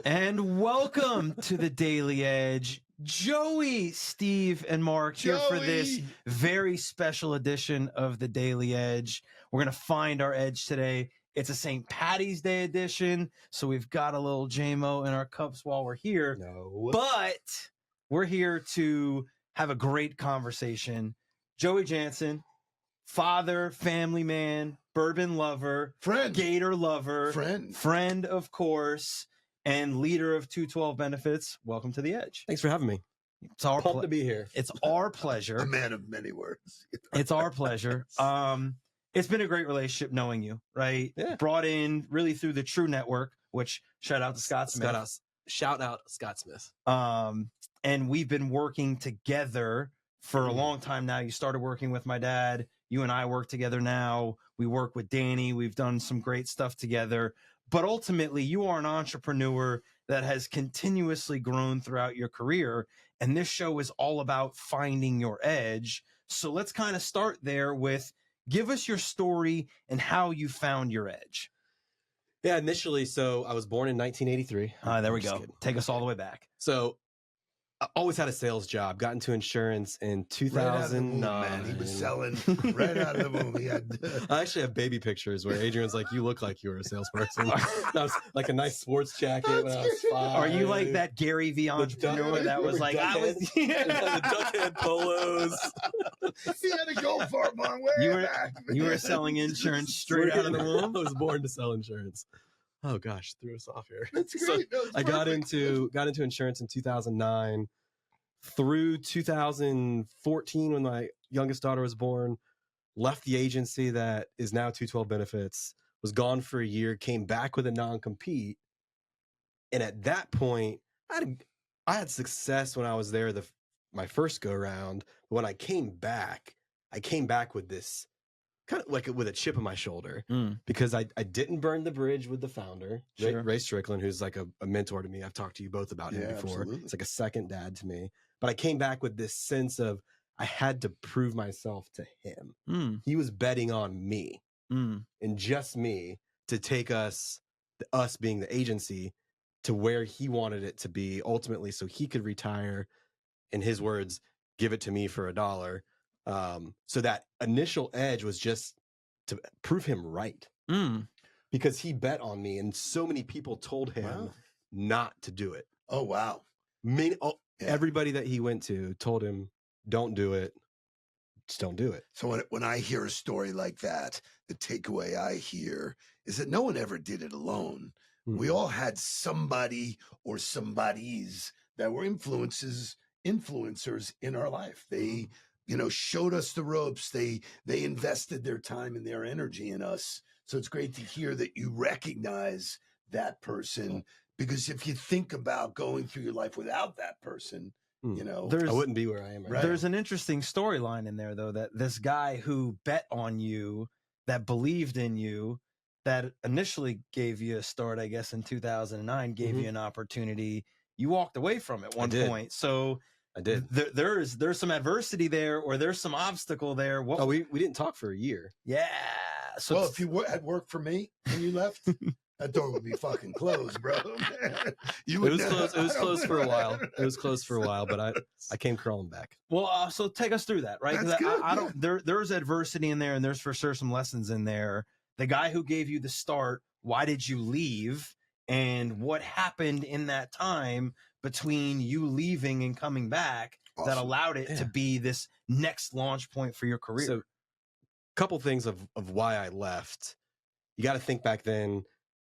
And welcome to the Daily Edge. Joey, Steve, and Mark here for this very special edition of the Daily Edge. We're going to find our edge today. It's a St. Patty's Day edition, so we've got a little JMO in our cups while we're here. No. But we're here to have a great conversation. Joey Janssen, father, family man, bourbon lover, friend, gator lover, friend, of course, and leader of 212 Benefits. Welcome to the Edge. Thanks for having me. It's our pumped to be here. It's our pleasure. A man of many words. It's our pleasure. It's been a great relationship knowing you, right? Yeah. Brought in really through the True Network, which shout out to Scott Smith. Shout out Scott Smith. And we've been working together for a long time now. You started working with my dad. You and I work together now. We work with Danny. We've done some great stuff together. But ultimately, you are an entrepreneur that has continuously grown throughout your career. And this show is all about finding your edge. So let's kind of start there with give us your story and how you found your edge. Yeah, initially, so I was born in 1983. There we go. Take us all the way back. So I always had a sales job, got into insurance in 2009. Man, he was selling right out of the womb. He had I actually have baby pictures where Adrian's like, you look like you were a salesperson. That was like a nice sports jacket when I was 5. Are you like that Gary V entrepreneur that was like, I was the duckhead polos? He had to go for it, man. You were selling insurance straight out of the womb? I was born to sell insurance. Oh gosh, threw us off here. That's great. So I got into insurance in 2009 through 2014 when my youngest daughter was born. Left the agency that is now 212 Benefits. Was gone for a year. Came back with a non-compete, and at that point, I had success when I was there my first go round. But when I came back with this kind of like with a chip on my shoulder because I didn't burn the bridge with the founder, Sure. Ray Strickland, who's like a mentor to me. I've talked to you both about him before. Absolutely. It's like a second dad to me. But I came back with this sense of I had to prove myself to him. He was betting on me and just me to take us being the agency to where he wanted it to be ultimately so he could retire, in his words, give it to me for $1. So that initial edge was just to prove him right because he bet on me and so many people told him not to do it. Oh, wow. Everybody that he went to told him, don't do it. Just don't do it. So when I hear a story like that, the takeaway I hear is that no one ever did it alone. We all had somebody or somebodies that were influencers in our life. They showed us the ropes. They invested their time and their energy in us. So it's great to hear that you recognize that person, because if you think about going through your life without that person, I wouldn't be where I am right now. There's an interesting storyline in there, though, that this guy who bet on you, that believed in you, that initially gave you a start, I guess, in 2009, gave you an opportunity. You walked away from it at one point. So I did. There's some adversity there, or there's some obstacle there. We didn't talk for a year. Yeah. So if you had worked for me when you left, that door would be fucking closed, bro. It was closed. It was closed for a while. It was closed for a while, but I came crawling back. Well, so take us through that, right? That's good, There's adversity in there, and there's for sure some lessons in there. The guy who gave you the start, why did you leave? And what happened in that time between you leaving and coming back that allowed it to be this next launch point for your career? So, a couple things of why I left. You got to think back then,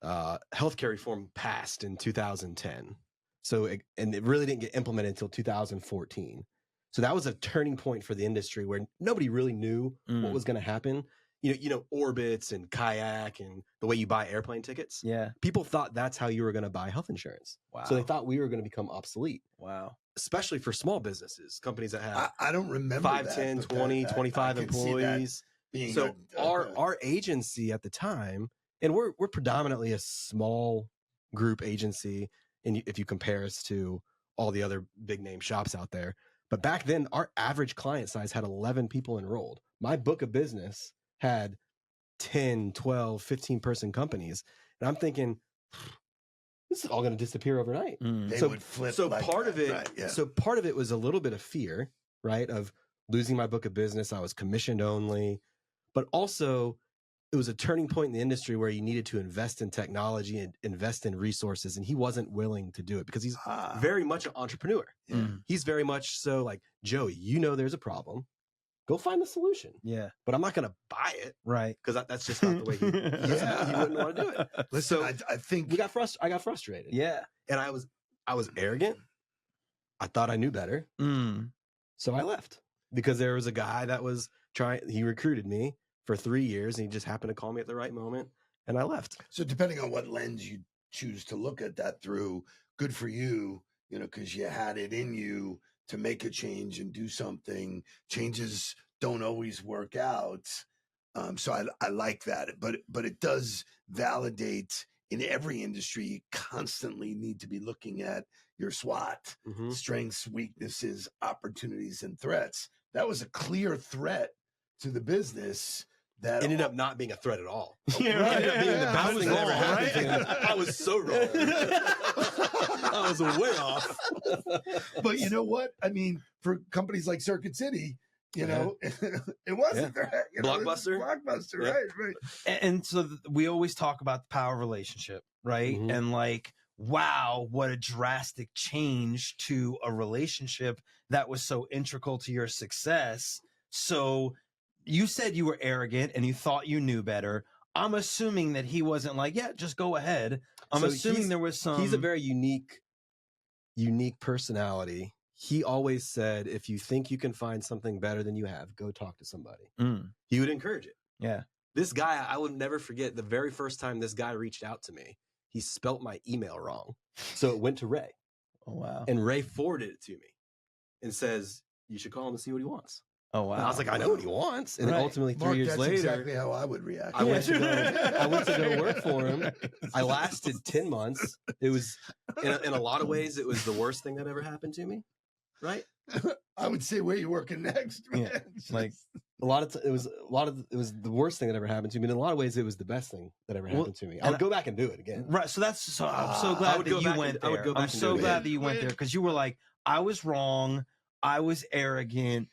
healthcare reform passed in 2010. So, it really didn't get implemented until 2014. So that was a turning point for the industry where nobody really knew what was going to happen. Orbits and kayak and the way you buy airplane tickets. Yeah. People thought that's how you were going to buy health insurance. Wow. So they thought we were going to become obsolete. Wow. Especially for small businesses, companies that have I don't remember 5, 10, 20, 25 employees. So our agency at the time, and we're predominantly a small group agency, and if you compare us to all the other big name shops out there. But back then, our average client size had 11 people enrolled. My book of business had 10, 12, 15 person companies. And I'm thinking, this is all going to disappear overnight. They So would flip. So like part of that, it, right, yeah. so part of it was a little bit of fear, right? Of losing my book of business. I was commissioned only, but also it was a turning point in the industry where you needed to invest in technology and invest in resources. And he wasn't willing to do it because he's very much an entrepreneur. Yeah. He's very much so like, Joey, you know, there's a problem. Go find the solution. Yeah. But I'm not going to buy it. Right. Because that's just not the way he wouldn't want to do it. Listen, So I think I got frustrated. Yeah. And I was arrogant. I thought I knew better. So I left because there was a guy that was he recruited me for 3 years and he just happened to call me at the right moment and I left. So depending on what lens you choose to look at that through, good for you, you know, because you had it in you to make a change and do something. Changes don't always work out. So I like that, but it does validate in every industry. You constantly need to be looking at your SWOT, strengths, weaknesses, opportunities, and threats. That was a clear threat to the business. That ended up not being a threat at all. Yeah, right. Ended up being the best thing that ever happened to me. I was so wrong. I was way off. But you know what? I mean, for companies like Circuit City, you know, it was a threat. You know, Blockbuster. Blockbuster, right. And so we always talk about the power of relationship, right? And like, wow, what a drastic change to a relationship that was so integral to your success. So you said you were arrogant and you thought you knew better. I'm assuming that he wasn't like, yeah, just go ahead. I'm assuming there was some. He's a very unique personality. He always said, if you think you can find something better than you have, go talk to somebody. He would encourage it. Yeah. This guy, I will never forget the very first time this guy reached out to me. He spelt my email wrong. So it went to Ray. Oh, wow. And Ray forwarded it to me and says, you should call him and see what he wants. Oh, wow. And I was like, I know what he wants. And then ultimately, 3 years that's later, exactly how I would react. I went to go work for him. I lasted 10 months. It was, in a lot of ways, it was the worst thing that ever happened to me. Right? I would say, where you working next? Man? Yeah. Like it was the worst thing that ever happened to me. In a lot of ways, it was the best thing that ever happened to me. I would go back and do it again. Right. So I'm so glad that you went there. I'm so glad that you went there because you were like, I was wrong. I was arrogant,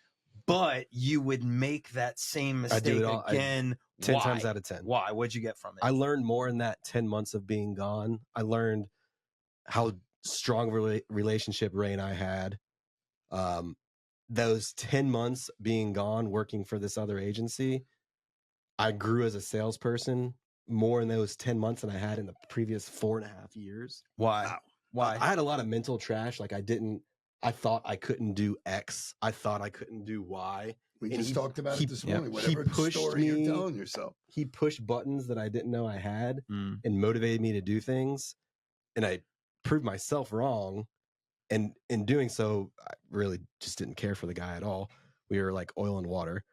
but you would make that same mistake again. 10 times out of 10. Why? What'd you get from it? I learned more in that 10 months of being gone. I learned how strong relationship Ray and I had. Those 10 months being gone working for this other agency, I grew as a salesperson more in those 10 months than I had in the previous 4.5 years. Why? Wow. Why? I had a lot of mental trash. Like I thought I couldn't do X. I thought I couldn't do Y. We just talked about it this morning. Whatever story you're telling yourself. He pushed buttons that I didn't know I had and motivated me to do things. And I proved myself wrong. And in doing so, I really just didn't care for the guy at all. We were like oil and water.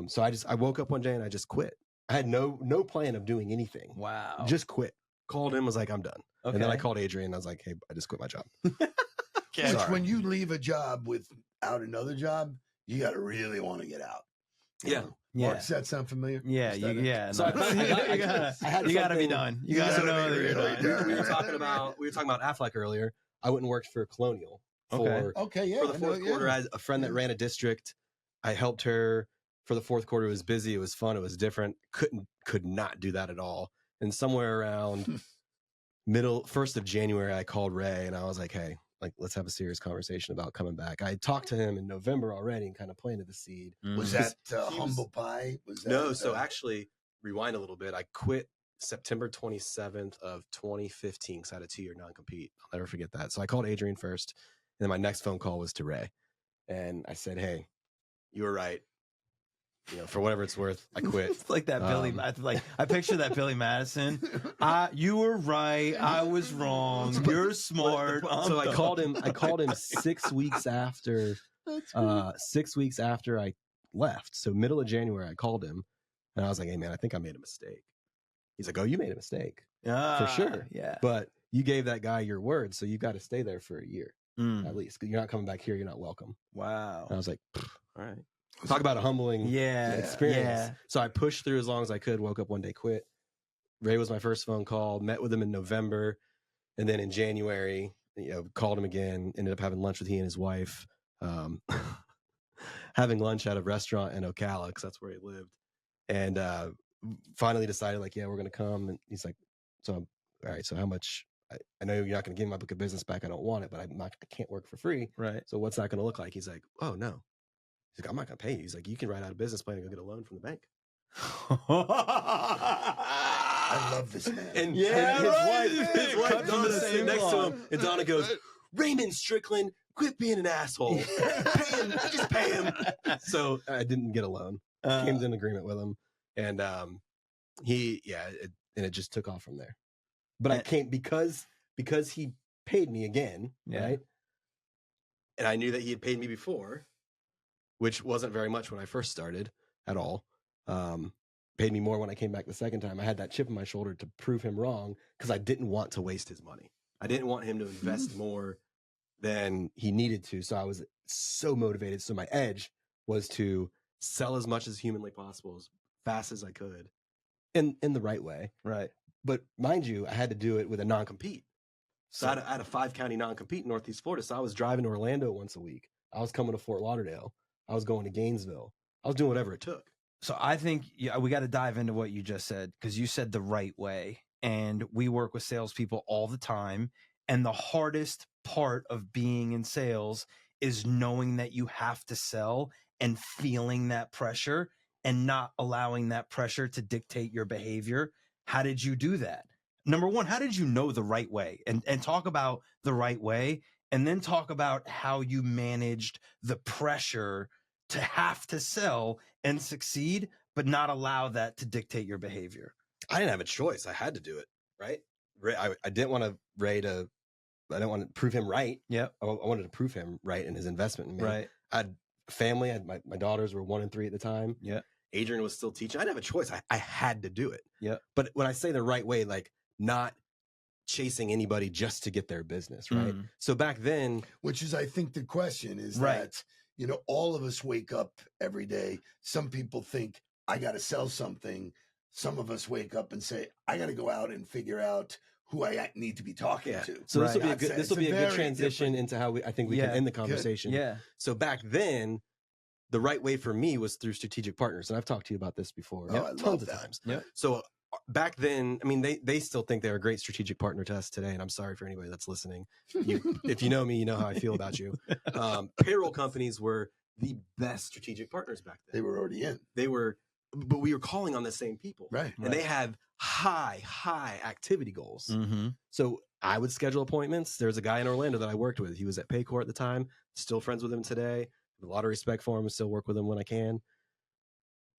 So I woke up one day and I just quit. I had no plan of doing anything. Wow. Just quit. Called him, was like, I'm done. Okay. And then I called Adrian and I was like, hey, I just quit my job. Which when you leave a job without another job, you got to really want to get out. Yeah. Mark, does that sound familiar? Yeah. So I you got to be done. You got to know that you're done. We were talking about Affleck earlier. I went and worked for Colonial for the fourth quarter. I had a friend that ran a district. I helped her for the fourth quarter. It was busy. It was fun. It was different. Could not do that at all. And somewhere around 1st of January, I called Ray and I was like, hey, like, let's have a serious conversation about coming back. I talked to him in November already and kind of planted the seed. Was that humble pie? Was that, no. So actually, rewind a little bit. I quit September 27th of 2015 because I had a 2-year non-compete. I'll never forget that. So I called Adrian first, and then my next phone call was to Ray. And I said, hey, you were right. You know, for whatever it's worth, I quit. It's like that Billy. Like I picture that Billy Madison. You were right. I was wrong. You're smart. So I called him. I called him 6 weeks after. 6 weeks after I left. So middle of January, I called him, and I was like, "Hey, man, I think I made a mistake." He's like, "Oh, you made a mistake for sure. Yeah, but you gave that guy your word, so you got to stay there for a year at least. You're not coming back here. You're not welcome." Wow. And I was like, "All right." Talk about a humbling experience. Yeah. So I pushed through as long as I could, woke up one day, quit. Ray was my first phone call, met with him in November. And then in January, called him again, ended up having lunch with he and his wife, having lunch at a restaurant in Ocala, because that's where he lived. And finally decided, like, yeah, we're going to come. And he's like, so, all right, so how much? I know you're not going to give me my book of business back. I don't want it, but I can't work for free. Right. So what's that going to look like? He's like, oh, no. He's like, I'm not going to pay you. He's like, you can write out a business plan and go get a loan from the bank. I love this man. And, Yeah, his wife Donna sitting next to him, and Donna goes, Raymond Strickland, quit being an asshole. Pay him, just pay him. So I didn't get a loan. Came to an agreement with him, and it just took off from there. But I came because he paid me again, right? And I knew that he had paid me before, which wasn't very much when I first started at all. Paid me more when I came back the second time. I had that chip on my shoulder to prove him wrong because I didn't want to waste his money. I didn't want him to invest more than he needed to. So I was so motivated. So my edge was to sell as much as humanly possible, as fast as I could, in the right way. Right. But mind you, I had to do it with a non-compete. So I had a 5-county non-compete in Northeast Florida. So I was driving to Orlando once a week. I was coming to Fort Lauderdale. I was going to Gainesville. I was doing whatever it took. So I think we got to dive into what you just said, because you said the right way. And we work with salespeople all the time. And the hardest part of being in sales is knowing that you have to sell and feeling that pressure and not allowing that pressure to dictate your behavior. How did you do that? Number one, how did you know the right way? And talk about the right way, and then talk about how you managed the pressure to have to sell and succeed, but not allow that to dictate your behavior. I didn't have a choice. I had to do it, right? I didn't want I didn't want to prove him right. Yeah. I wanted to prove him right in his investment in me. Right. I had family. I had my daughters were 1 and 3 at the time. Yeah. Adrian was still teaching. I didn't have a choice. I had to do it. Yeah. But when I say the right way, like not chasing anybody just to get their business, right? So back then, which is, I think the question is right. that, all of us wake up every day. Some people think I got to sell something. Some of us wake up and say, I got to go out and figure out who I need to be talking to. So this will be a good transition into how I think we can end the conversation. Good. Yeah. So back then, the right way for me was through strategic partners. And I've talked to you about this before tons of times. Yeah. So back then, I mean, they still think they're a great strategic partner to us today. And I'm sorry for anybody that's listening. If you know me, you know how I feel about you. Payroll companies were the best strategic partners back then. They were already in. But we were calling on the same people. Right. And they had high activity goals. Mm-hmm. So I would schedule appointments. There's a guy in Orlando that I worked with. He was at Paycor at the time. Still friends with him today. A lot of respect for him and still work with him when I can.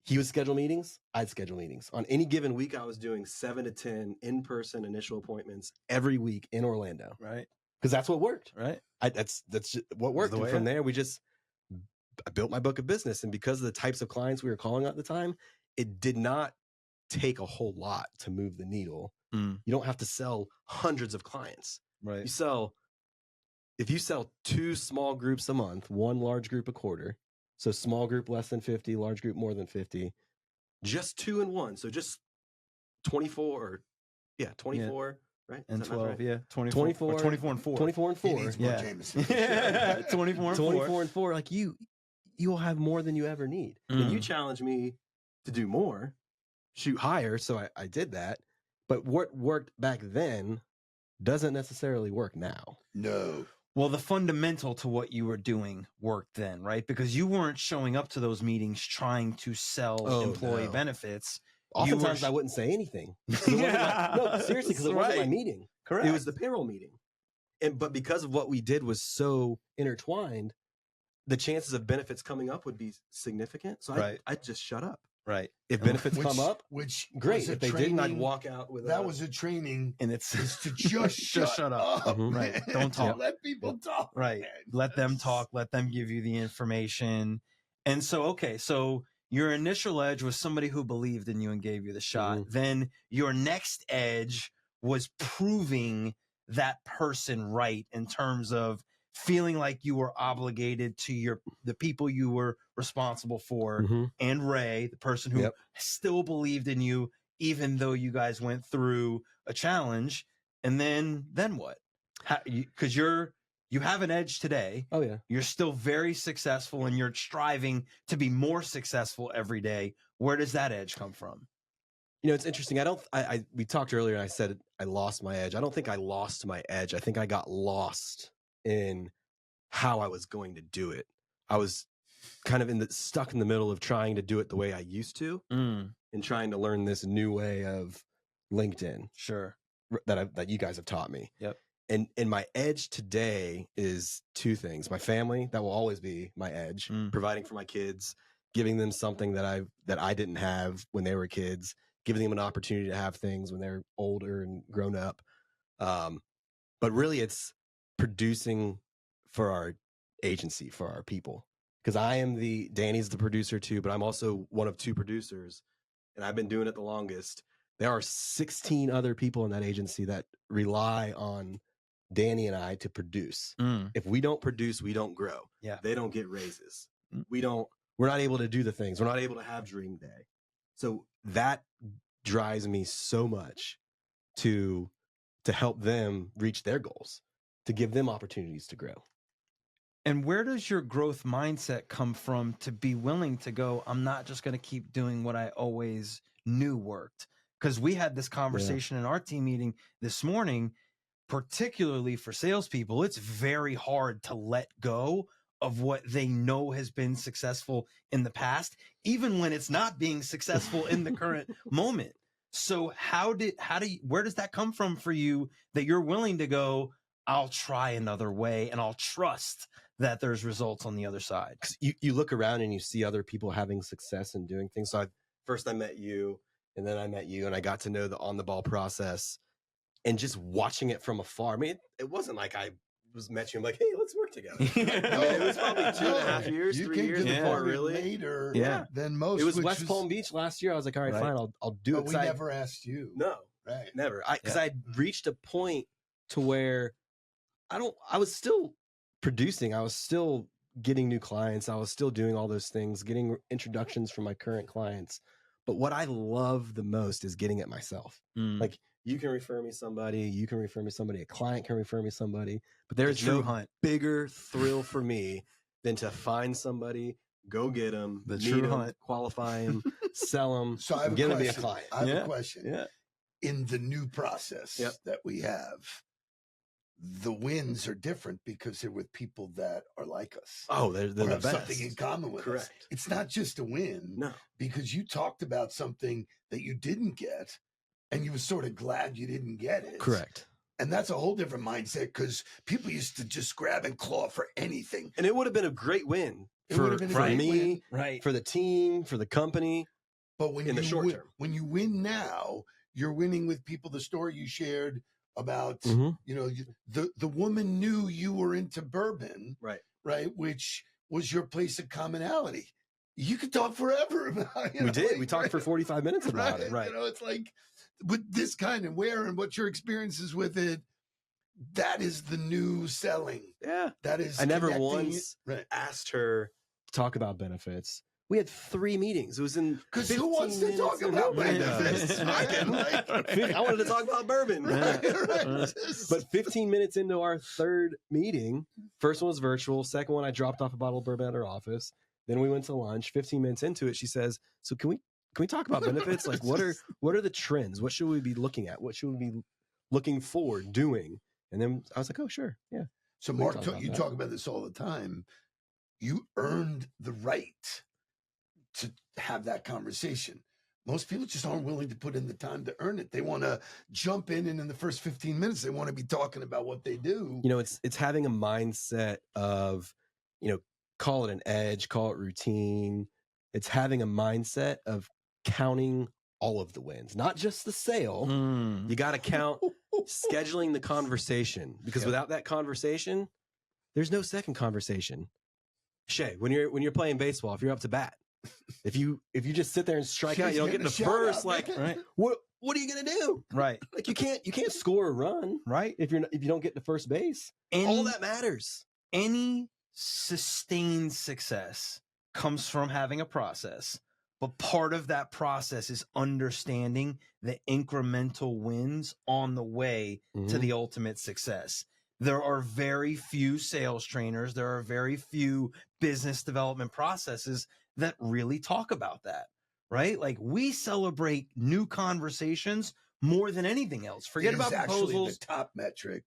He would schedule meetings. I'd schedule meetings. On any given week, I was doing 7 to 10 in-person initial appointments every week in Orlando. Right. Because that's what worked. Right. That's just what worked. And from there, I built my book of business. And because of the types of clients we were calling at the time, it did not take a whole lot to move the needle. You don't have to sell hundreds of clients. Right. If you sell 2 small groups a month, 1 large group a quarter, so small group less than 50, large group more than 50, just 2 and 1. So just 24, right? And 12, right? yeah. 24 and 4. 24 and 4. Yeah. 24 and 4. Like you will have more than you ever need. And you challenge me to do more, shoot higher. So I did that. But what worked back then doesn't necessarily work now. No. Well, the fundamental to what you were doing worked then, right? Because you weren't showing up to those meetings trying to sell employee benefits. Oftentimes I wouldn't say anything. No, seriously, because it wasn't my meeting. Correct. It was the payroll meeting. But because of what we did was so intertwined, the chances of benefits coming up would be significant. So I'd just shut up. Right. If benefits come up, great. If they didn't, I'd walk out with that was a training. And it's to just shut up. Right. Don't talk. Let people talk. Right. Man. Let them talk. Let them give you the information. And so your initial edge was somebody who believed in you and gave you the shot. Then your next edge was proving that person right in terms of feeling like you were obligated to the people you were responsible for, and Ray, the person who still believed in you, even though you guys went through a challenge. And then what? Because you have an edge today. Oh yeah. You're still very successful and you're striving to be more successful every day. Where does that edge come from? It's interesting. We talked earlier and I said I lost my edge. I don't think I lost my edge. I think I got lost in how I was going to do it. I was kind of stuck in the middle of trying to do it the way I used to and trying to learn this new way of LinkedIn. Sure. That you guys have taught me. Yep. And my edge today is two things. My family, that will always be my edge, providing for my kids, giving them something that I didn't have when they were kids, giving them an opportunity to have things when they're older and grown up. But really it's producing for our agency, for our people. Because Danny's the producer too, but I'm also one of two producers and I've been doing it the longest. There are 16 other people in that agency that rely on Danny and I to produce. If we don't produce, we don't grow. Yeah. They don't get raises. We're not able to do the things. We're not able to have Dream Day. So that drives me so much to help them reach their goals, to give them opportunities to grow. And where does your growth mindset come from to be willing to go, I'm not just going to keep doing what I always knew worked? Because we had this conversation in our team meeting this morning, particularly for salespeople. It's very hard to let go of what they know has been successful in the past, even when it's not being successful in the current moment. So where does that come from for you that you're willing to go, I'll try another way and I'll trust that there's results on the other side? Because you look around and you see other people having success and doing things. So first I met you, and then I met you, and I got to know the on the ball process, and just watching it from afar. I mean, it wasn't like I met you. I'm like, hey, let's work together. I mean, it was probably 2.5 years, 3 years before really. Later than most. It was West Palm Beach last year. I was like, all right, fine, I'll do it. But we never asked you. No, right, never. Because I reached a point to where I was still producing. I was still getting new clients. I was still doing all those things, getting introductions from my current clients. But what I love the most is getting it myself. Like, you can refer me somebody, a client can refer me somebody, but there's no bigger thrill for me than to find somebody, go get them, qualify them, sell them, so I'm going to be a client. I have a question. Yeah. In the new process that we have, the wins are different because they're with people that are like us. Oh, they're the have best. Something in common with us. It's not just a win. No. Because you talked about something that you didn't get and you were sort of glad you didn't get it. Correct. And that's a whole different mindset because people used to just grab and claw for anything. And it would have been a great win for me, for the team, for the company. But when the short term, when you win now, you're winning with people. The story you shared about, the woman knew you were into bourbon, right, which was your place of commonality. You could talk forever about it. We did. We talked for 45 minutes about it. Right. It's like with this kind of wear and what your experiences with it, that is the new selling. Yeah. That is. I never once asked her to talk about benefits. We had 3 meetings. It was in because who wants to talk about benefits? I wanted to talk about bourbon. But 15 minutes into our third meeting, first one was virtual. Second one, I dropped off a bottle of bourbon at her office. Then we went to lunch. 15 minutes into it, she says, "So can we talk about benefits? Like, what are the trends? What should we be looking at? What should we be looking forward doing?" And then I was like, "Oh, sure, yeah." So, Mark, you talk about this all the time. You earned the right to have that conversation. Most people just aren't willing to put in the time to earn it. They want to jump in, and in the first 15 minutes, they want to be talking about what they do. It's having a mindset of, call it an edge, call it routine. It's having a mindset of counting all of the wins, not just the sale. You got to count scheduling the conversation, because without that conversation, there's no second conversation. Shay, when you're playing baseball, if you're up to bat, if you just sit there and strike out, you don't get the first. What are you gonna do? Right. Like you can't score a run. Right. If you don't get to first base, all that matters. Any sustained success comes from having a process. But part of that process is understanding the incremental wins on the way to the ultimate success. There are very few sales trainers. There are very few business development processes that really talk about that, right? Like, we celebrate new conversations more than anything else. Forget about proposals. Actually, the top metric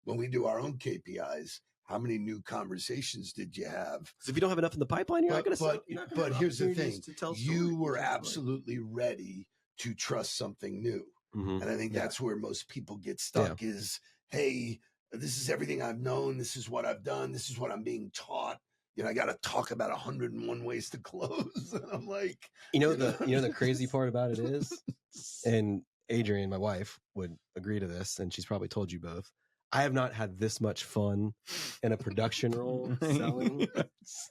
when we do our own KPIs. How many new conversations did you have? So if you don't have enough in the pipeline, you're not going to. But here's the thing: you were absolutely ready to trust something new, and I think that's where most people get stuck. Is, hey, this is everything I've known. This is what I've done. This is what I'm being taught. I got to talk about 101 ways to close. And I'm like, the crazy part about it is, and Adrienne, my wife, would agree to this, and she's probably told you both. I have not had this much fun in a production role selling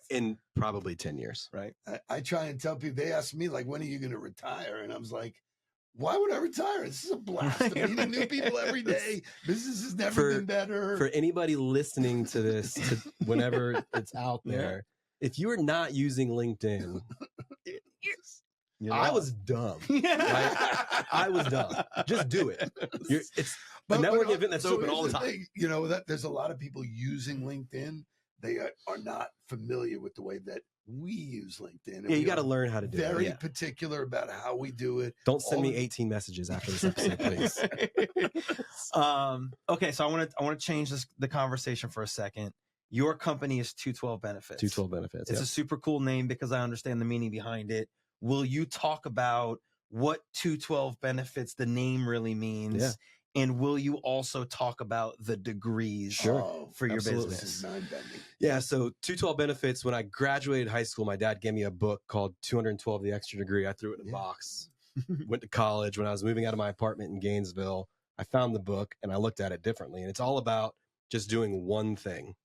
in probably 10 years. Right. I try and tell people, they ask me, like, when are you going to retire? And I was like, why would I retire? This is a blast. I'm meeting new people every day. Business has never been better. For anybody listening to this, whenever it's out there, if you are not using LinkedIn, I was dumb. Right? I was dumb. Just do it. It's a network event that's open all the time. That there's a lot of people using LinkedIn. They are not familiar with the way that we use LinkedIn. You got to learn how to do it. Very particular about how we do it. Don't send me 18 messages after this episode, please. Okay, so I want to change the conversation for a second. Your company is 212 Benefits. 212 Benefits. It's a super cool name because I understand the meaning behind it. Will you talk about what 212 Benefits, the name really means? Yeah. And will you also talk about the degrees for your business? Yeah, so 212 Benefits, when I graduated high school, my dad gave me a book called 212, the extra degree. I threw it in a box. Went to college. When I was moving out of my apartment in Gainesville, I found the book and I looked at it differently. And it's all about just doing one thing,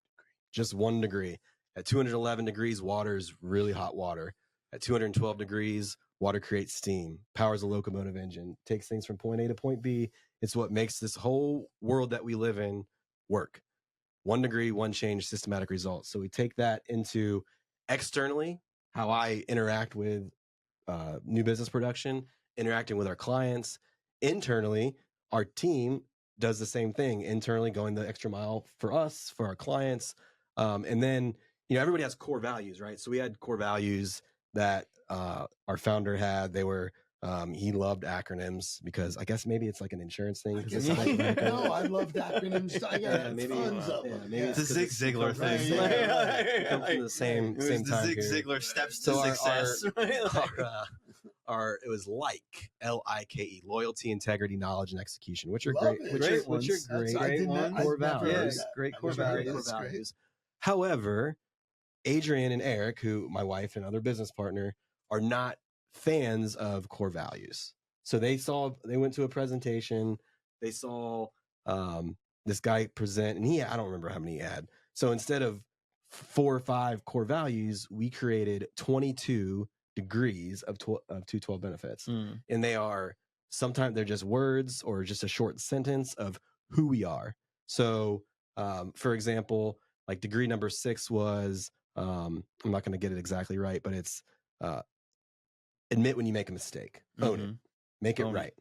just 1 degree. At 211 degrees, water is really hot water. At 212 degrees, water creates steam, powers a locomotive engine, takes things from point A to point B. It's what makes this whole world that we live in work. 1 degree, 1 change, systematic results. So we take that into externally, how I interact with new business production, interacting with our clients. Internally, our team does the same thing. Internally, going the extra mile for us, for our clients. And then, everybody has core values, right? So we had core values that our founder had. They were, he loved acronyms because I guess maybe it's like an insurance thing. No, I loved acronyms. I got tons of them. Maybe it's the Zig Ziglar thing. Come from the same time. The Zig Ziglar steps to success. It was LIKE, loyalty, integrity, knowledge, and execution, which are Love great. it. Which are great core values. Great core values. However, Adrienne and Eric, who my wife and other business partner, are not fans of core values. So they went to a presentation, they saw this guy present, and I don't remember how many he had. So instead of 4 or 5 core values, we created 22 degrees of 212 Benefits. And sometimes they're just words or just a short sentence of who we are. So for example, like degree number 6 was, I'm not going to get it exactly right, but it's admit when you make a mistake, own it, make it right.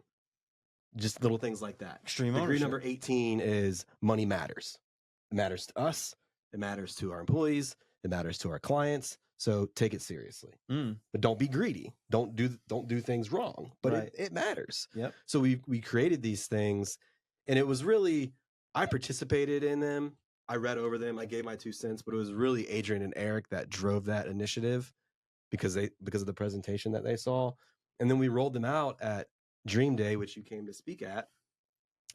Just little things like that. Extreme degree ownership. Number 18 is money matters. It matters to us. It matters to our employees. It matters to our clients. So take it seriously, but don't be greedy. Don't do things wrong, but it matters. Yep. So we created these things, and it was really, I participated in them. I read over them. I gave my 2 cents, but it was really Adrienne and Eric that drove that initiative because of the presentation that they saw. And then we rolled them out at Dream Day, which you came to speak at.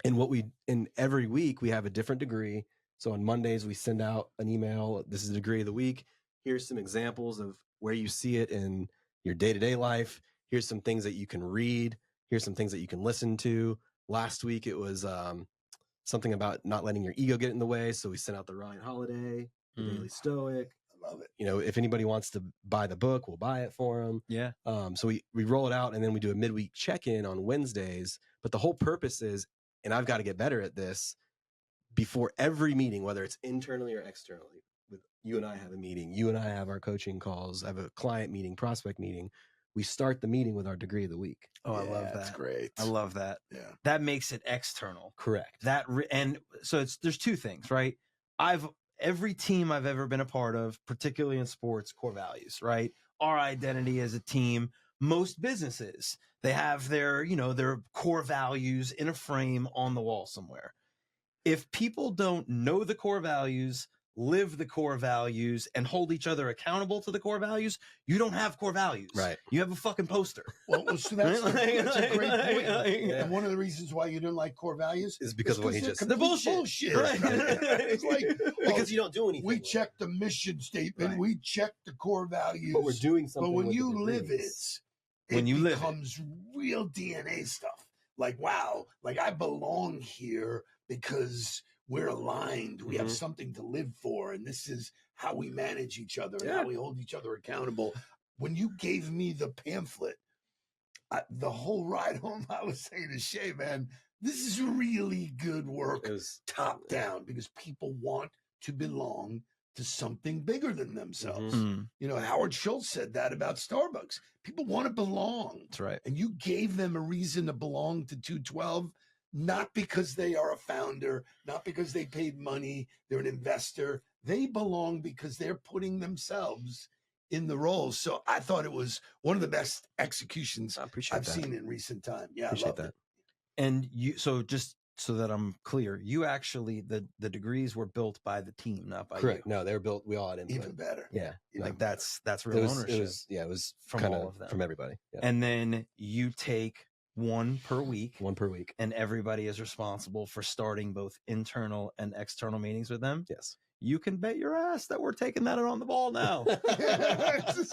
And every week we have a different degree. So on Mondays, we send out an email. This is the degree of the week. Here's some examples of where you see it in your day-to-day life. Here's some things that you can read. Here's some things that you can listen to. Last week, it was something about not letting your ego get in the way. So we sent out the Ryan Holiday, the Daily Stoic. I love it. If anybody wants to buy the book, we'll buy it for them. Yeah. So we roll it out, and then we do a midweek check-in on Wednesdays. But the whole purpose is, and I've got to get better at this, before every meeting, whether it's internally or externally, with you and I have a meeting, you and I have our coaching calls, I have a client meeting, prospect meeting, we start the meeting with our degree of the week. Oh, I love that. That's great. I love that. Yeah. That makes it external. Correct. And so there's two things, right? Every team I've ever been a part of, particularly in sports, core values, right? Our identity as a team. Most businesses, they have their core values in a frame on the wall somewhere. If people don't know the core values, live the core values, and hold each other accountable to the core values, you don't have core values. Right. You have a fucking poster. Well, so that's a great point. Yeah. And one of the reasons why you didn't like core values is because of what he they're just The complete bullshit. Right. It's like, because you don't do anything. we check the mission statement, Right. we check the core values, but we're doing something. but when with you the live degrees. When you live it. becomes real DNA stuff. Like, wow, like I belong here because we're aligned. We have something to live for, and this is how we manage each other and how we hold each other accountable. When you gave me the pamphlet, the whole ride home, I was saying to Shay, man, this is really good work, top down, because people want to belong to something bigger than themselves. You know, Howard Schultz said that about Starbucks. People want to belong. That's right. And you gave them a reason to belong to 212, not because they are a founder, not because they paid money, they're an investor. They belong because they're putting themselves in the roles. So I thought it was one of the best executions I've seen in recent time. Yeah, I love that. And just so that I'm clear, you actually, the degrees were built by the team, not by Correct. you. No, they were built. We all had input. Even better. Yeah. Like that's real ownership. It was from all of them. from everybody. Yeah. And then you take one per week. And everybody is responsible for starting both internal and external meetings with them. Yes. You can bet your ass that we're taking that on the ball now.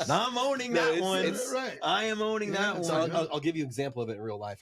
I'm owning that one. Right. I am owning that one. So I'll give you an example of it in real life.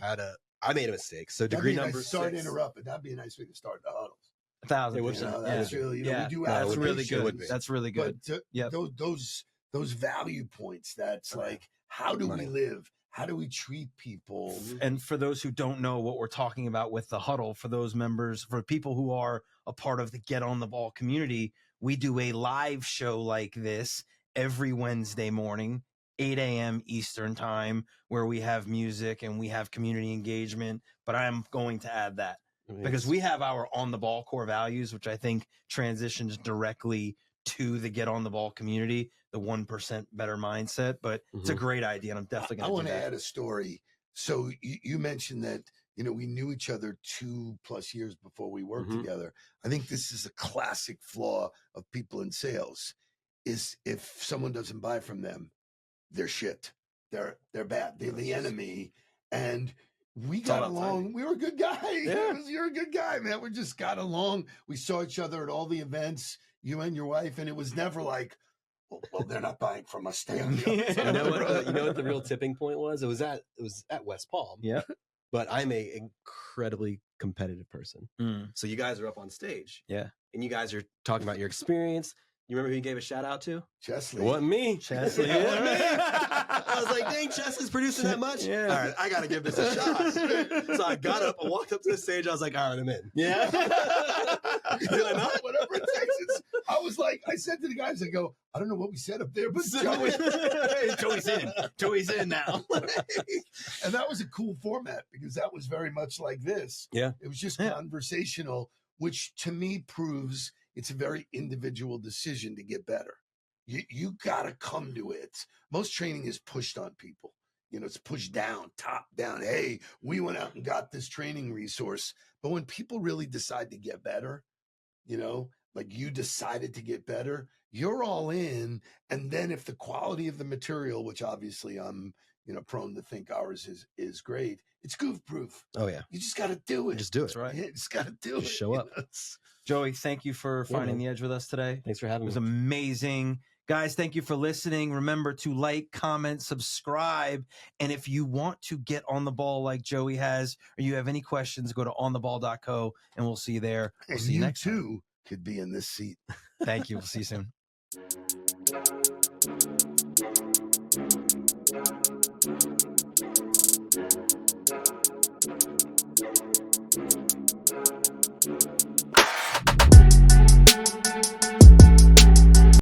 I made a mistake. So degree number 6. Sorry to interrupt, but that'd be a nice way to start the huddles. 1,000%. That's really, we do that's really applications, good. That's really good. But those value points, that's like, how do we live? How do we treat people? And for those who don't know what we're talking about with the huddle, for those members, for people who are a part of the Get on the Ball community, we do a live show like this every Wednesday morning, 8 a.m. Eastern time, where we have music and we have community engagement. But I'm going to add that because we have our on the ball core values, which I think transitions directly to the Get on the Ball community, the 1% better mindset. But it's a great idea, and I'm definitely going to. I want to add a story. So you mentioned that we knew each other 2+ years before we worked together. I think this is a classic flaw of people in sales: is if someone doesn't buy from them, they're shit. They're bad. They're the enemy. And we got along. We were a good guy. Yeah. You're a good guy, man. We just got along. We saw each other at all the events, you and your wife, and it was never like, well, they're not buying from us. Stay on the other side. You know what the real tipping point was? It was at West Palm. Yeah. But I'm a incredibly competitive person. So you guys are up on stage. Yeah. And you guys are talking about your experience. You remember who you gave a shout out to? Chesley. It wasn't me. Chesley. It wasn't me. I was like, dang, Chesley's producing that much? Yeah. All right, I got to give this a shot. So I got up, I walked up to the stage. I was like, all right, I'm in. Yeah. Did I not? Whatever it takes. I was like, I said to the guys, I go, I don't know what we said up there, but Joey's in now. And that was a cool format because that was very much like this. Yeah. It was just conversational, which to me proves it's a very individual decision to get better. You got to come to it. Most training is pushed on people. It's pushed down, top down. Hey, we went out and got this training resource. But when people really decide to get better, like you decided to get better, you're all in. And then if the quality of the material, which obviously I'm, prone to think ours is great, it's goof proof. Oh yeah. You just got to do it. Just do it. That's right. You just got to do it. Just show up. Joey, thank you for finding the edge with us today. Thanks for having me. It was amazing. Guys, thank you for listening. Remember to like, comment, subscribe. And if you want to get on the ball like Joey has, or you have any questions, go to ontheball.co and we'll see you there. We'll see you next time. You too could be in this seat. Thank you. We'll see you soon.